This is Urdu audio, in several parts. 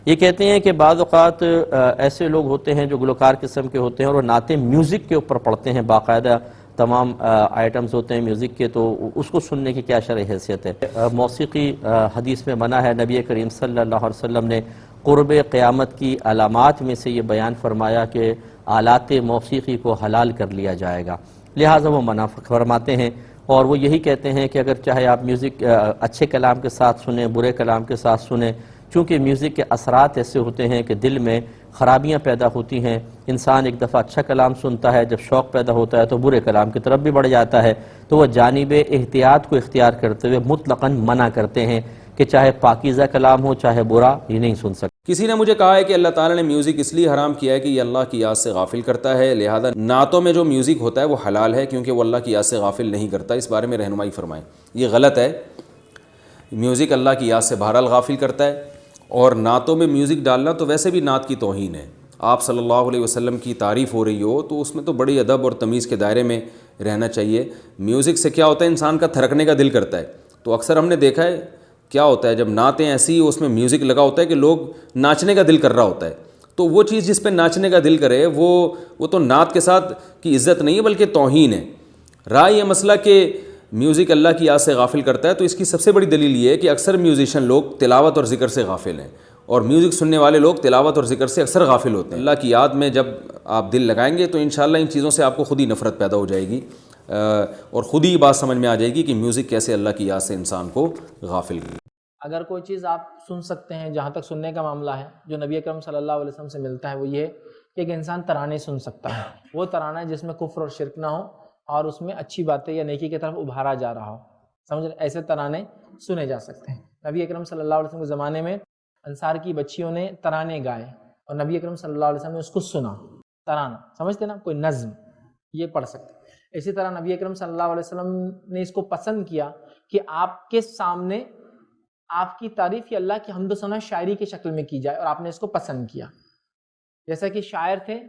یہ کہتے ہیں کہ بعض اوقات ایسے لوگ ہوتے ہیں جو گلوکار قسم کے ہوتے ہیں اور وہ نعتیں میوزک کے اوپر پڑھتے ہیں، باقاعدہ تمام آئٹمز ہوتے ہیں میوزک کے، تو اس کو سننے کی کیا شرعی حیثیت ہے؟ موسیقی حدیث میں منع ہے، نبی کریم صلی اللہ علیہ وسلم نے قرب قیامت کی علامات میں سے یہ بیان فرمایا کہ آلات موسیقی کو حلال کر لیا جائے گا، لہٰذا وہ منع فرماتے ہیں۔ اور وہ یہی کہتے ہیں کہ اگر چاہے آپ میوزک اچھے کلام کے ساتھ سنیں، برے کلام کے ساتھ سنیں، چونکہ میوزک کے اثرات ایسے ہوتے ہیں کہ دل میں خرابیاں پیدا ہوتی ہیں۔ انسان ایک دفعہ اچھا کلام سنتا ہے، جب شوق پیدا ہوتا ہے تو برے کلام کی طرف بھی بڑھ جاتا ہے، تو وہ جانب احتیاط کو اختیار کرتے ہوئے مطلقاً منع کرتے ہیں کہ چاہے پاکیزہ کلام ہو چاہے برا، یہ نہیں سن سکتے۔ کسی نے مجھے کہا ہے کہ اللہ تعالیٰ نے میوزک اس لیے حرام کیا ہے کہ یہ اللہ کی یاد سے غافل کرتا ہے، لہذا نعتوں میں جو میوزک ہوتا ہے وہ حلال ہے کیونکہ وہ اللہ کی یاد سے غافل نہیں کرتا۔ اس بارے میں رہنمائی فرمائیں۔ یہ غلط ہے، میوزک اللہ کی یاد سے بہرحال غافل کرتا ہے، اور نعتوں میں میوزک ڈالنا تو ویسے بھی نعت کی توہین ہے۔ آپ صلی اللہ علیہ وسلم کی تعریف ہو رہی ہو تو اس میں تو بڑی ادب اور تمیز کے دائرے میں رہنا چاہیے۔ میوزک سے کیا ہوتا ہے، انسان کا تھرکنے کا دل کرتا ہے، تو اکثر ہم نے دیکھا ہے کیا ہوتا ہے جب نعتیں ایسی اس میں میوزک لگا ہوتا ہے کہ لوگ ناچنے کا دل کر رہا ہوتا ہے، تو وہ چیز جس پہ ناچنے کا دل کرے وہ تو نعت کے ساتھ کی عزت نہیں ہے بلکہ توہین ہے۔ رہا یہ مسئلہ کہ میوزک اللہ کی یاد سے غافل کرتا ہے، تو اس کی سب سے بڑی دلیل یہ ہے کہ اکثر میوزیشین لوگ تلاوت اور ذکر سے غافل ہیں، اور میوزک سننے والے لوگ تلاوت اور ذکر سے اکثر غافل ہوتے ہیں۔ اللہ کی یاد میں جب آپ دل لگائیں گے تو انشاءاللہ ان چیزوں سے آپ کو خود ہی نفرت پیدا ہو جائے گی، اور خود ہی بات سمجھ میں آ جائے گی کہ میوزک کیسے اللہ کی یاد سے انسان کو غافل کرے۔ اگر کوئی چیز آپ سن سکتے ہیں، جہاں تک سننے کا معاملہ ہے، جو نبی اکرم صلی اللہ علیہ وسلم سے ملتا ہے وہ یہ کہ ایک انسان ترانے سن سکتا ہے، وہ ترانہ جس میں کفر اور شرک نہ ہو اور اس میں اچھی باتیں یا نیکی کی طرف ابھارا جا رہا ہو، سمجھ رہے، ایسے ترانے سنے جا سکتے ہیں۔ نبی اکرم صلی اللہ علیہ وسلم کے زمانے میں انصار کی بچیوں نے ترانے گائے اور نبی اکرم صلی اللہ علیہ وسلم نے اس کو سنا، ترانہ سمجھتے نا، کوئی نظم، یہ پڑھ سکتے۔ اسی طرح نبی اکرم صلی اللہ علیہ وسلم نے اس کو پسند کیا کہ آپ کے سامنے آپ کی تعریف یا اللہ کی حمد و ثنا شاعری کی شکل میں کی جائے، اور آپ نے اس کو پسند کیا۔ جیسا کہ شاعر تھے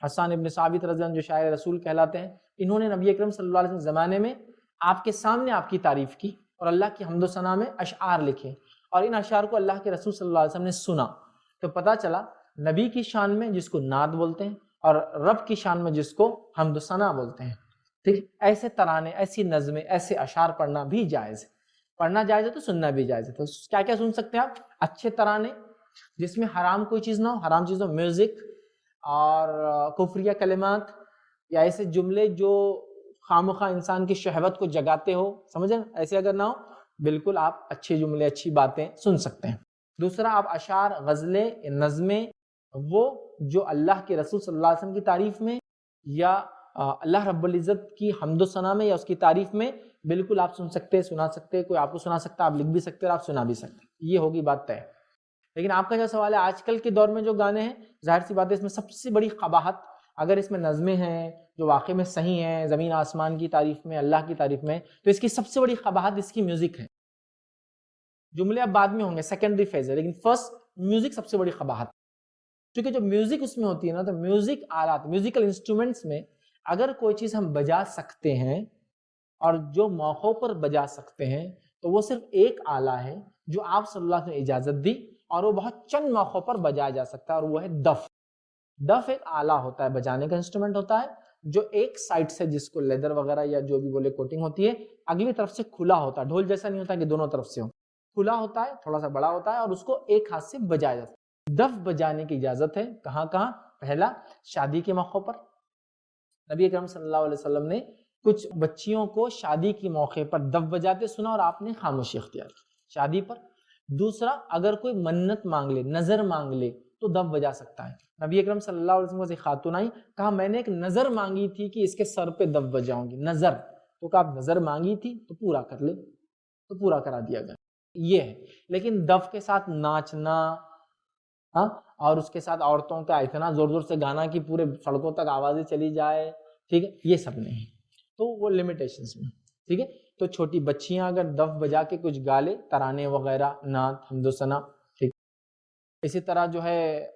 حسان ابن ثابت رضی اللہ عنہ، جو شاعر رسول کہلاتے ہیں، انہوں نے نبی اکرم صلی اللہ علیہ وسلم کے زمانے میں آپ کے سامنے آپ کی تعریف کی اور اللہ کی حمد و ثنا میں اشعار لکھے، اور ان اشعار کو اللہ کے رسول صلی اللہ علیہ وسلم نے سنا، تو پتہ چلا نبی کی شان میں جس کو نعت بولتے ہیں اور رب کی شان میں جس کو حمد و ثنا بولتے ہیں، ٹھیک، ایسے ترانے، ایسی نظمیں، ایسے اشعار پڑھنا بھی جائز ہے۔ پڑھنا جائز ہے تو سننا بھی جائز ہے۔ تو کیا کیا سن سکتے ہیں آپ؟ اچھے ترانے جس میں حرام کوئی چیز نہ ہو، حرام چیز ہو، میوزک اور کفریہ کلمات یا ایسے جملے جو خامخواہ انسان کی شہوت کو جگاتے ہو، سمجھیں، ایسے اگر نہ ہو، بالکل آپ اچھے جملے، اچھی باتیں سن سکتے ہیں۔ دوسرا، آپ اشعار، غزلیں، نظمیں، وہ جو اللہ کے رسول صلی اللہ علیہ وسلم کی تعریف میں یا اللہ رب العزت کی حمد و ثنا میں یا اس کی تعریف میں، بالکل آپ سن سکتے، سنا سکتے، کوئی آپ کو سنا سکتا، آپ لکھ بھی سکتے اور آپ سنا بھی سکتے، یہ ہوگی بات طے۔ لیکن آپ کا جو سوال ہے، آج کل کے دور میں جو گانے ہیں، ظاہر سی بات ہے اس میں سب سے بڑی قباحت، اگر اس میں نظمیں ہیں جو واقع میں صحیح ہیں، زمین آسمان کی تعریف میں، اللہ کی تعریف میں، تو اس کی سب سے بڑی قباحت اس کی میوزک ہے۔ جملے اب بعد میں ہوں گے، سیکنڈری فیز ہے، لیکن فرسٹ میوزک سب سے بڑی قباحت، کیونکہ جو میوزک اس میں ہوتی ہے نا، تو میوزک آلات، میوزیکل انسٹرومنٹس میں اگر کوئی چیز ہم بجا سکتے ہیں اور جو موقعوں پر بجا سکتے ہیں، تو وہ صرف ایک آلہ ہے جو آپ صلی اللہ علیہ وسلم نے اجازت دی، اور وہ بہت چند موقعوں پر بجایا جا سکتا ہے، اور وہ ہے دف۔ دف ایک آلہ ہوتا ہے، بجانے کا انسٹرومنٹ ہوتا ہے، جو ایک سائڈ سے، جس کو لیدر وغیرہ یا جو بھی بولے کوٹنگ ہوتی ہے، اگلی طرف سے کھلا ہوتا ہے، ڈھول جیسا نہیں ہوتا کہ دونوں طرف سے ہو، کھلا ہوتا ہے، تھوڑا سا بڑا ہوتا ہے، اور اس کو ایک ہاتھ سے بجایا جاتا ہے۔ دف بجانے کی اجازت ہے کہاں کہاں؟ پہلا، شادی کے موقع پر، نبی اکرم صلی اللہ علیہ وسلم نے کچھ بچیوں کو شادی کے موقع پر دف بجاتے سنا اور آپ نے خاموشی اختیار کی، شادی پر۔ دوسرا، اگر کوئی منت مانگ لے، نظر مانگ لے، تو دف بجا سکتا ہے۔ نبی اکرم صلی اللہ علیہ وسلم سے خاتون آئی، کہا میں نے ایک نظر مانگی تھی کہ اس کے سر پہ دف بجاؤں گی، نظر، تو کہا آپ نظر مانگی تھی تو پورا کر لے، تو پورا کرا دیا گیا، یہ ہے۔ لیکن دف کے ساتھ ناچنا، ہاں، اور اس کے ساتھ عورتوں کا اتنا زور زور سے گانا کہ پورے سڑکوں تک آوازیں چلی جائے، ٹھیک ہے، یہ سب نہیں، تو وہ لمیٹیشنز میں، ٹھیک ہے۔ تو چھوٹی بچیاں اگر دف بجا کے کچھ گا لے، ترانے وغیرہ، نعت، حمد و ثنا، ٹھیک۔ اسی طرح جو ہے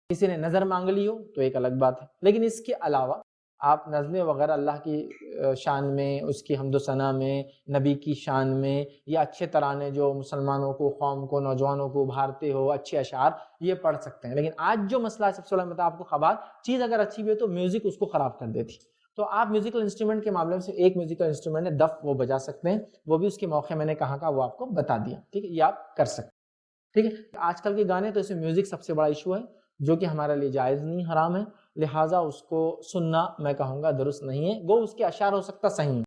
کسی نے نظر مانگ لی ہو تو ایک الگ بات ہے، لیکن اس کے علاوہ آپ نظمیں وغیرہ اللہ کی شان میں، اس کی حمد و ثنا میں، نبی کی شان میں، یا اچھے ترانے جو مسلمانوں کو، قوم کو، نوجوانوں کو ابھارتے ہو، اچھے اشعار، یہ پڑھ سکتے ہیں۔ لیکن آج جو مسئلہ ہے سب سے بڑا مطلب آپ کو خبر، چیز اگر اچھی بھی ہے تو میوزک اس کو خراب کر دیتی۔ تو آپ میوزیکل انسٹرومنٹ کے معاملے میں سے ایک میوزیکل انسٹرومنٹ ہے دف، وہ بجا سکتے ہیں، وہ بھی اس کے موقع میں نے کہاں کا وہ آپ کو بتا دیا، ٹھیک ہے، یہ آپ کر سکتے ہیں، ٹھیک ہے۔ آج کل کے گانے تو اس میں میوزک سب سے بڑا ایشو ہے، جو کہ ہمارے لیے جائز نہیں، حرام ہے، لہٰذا اس کو سننا میں کہوں گا درست نہیں ہے، وہ اس کے اشعار ہو سکتا صحیح ہے۔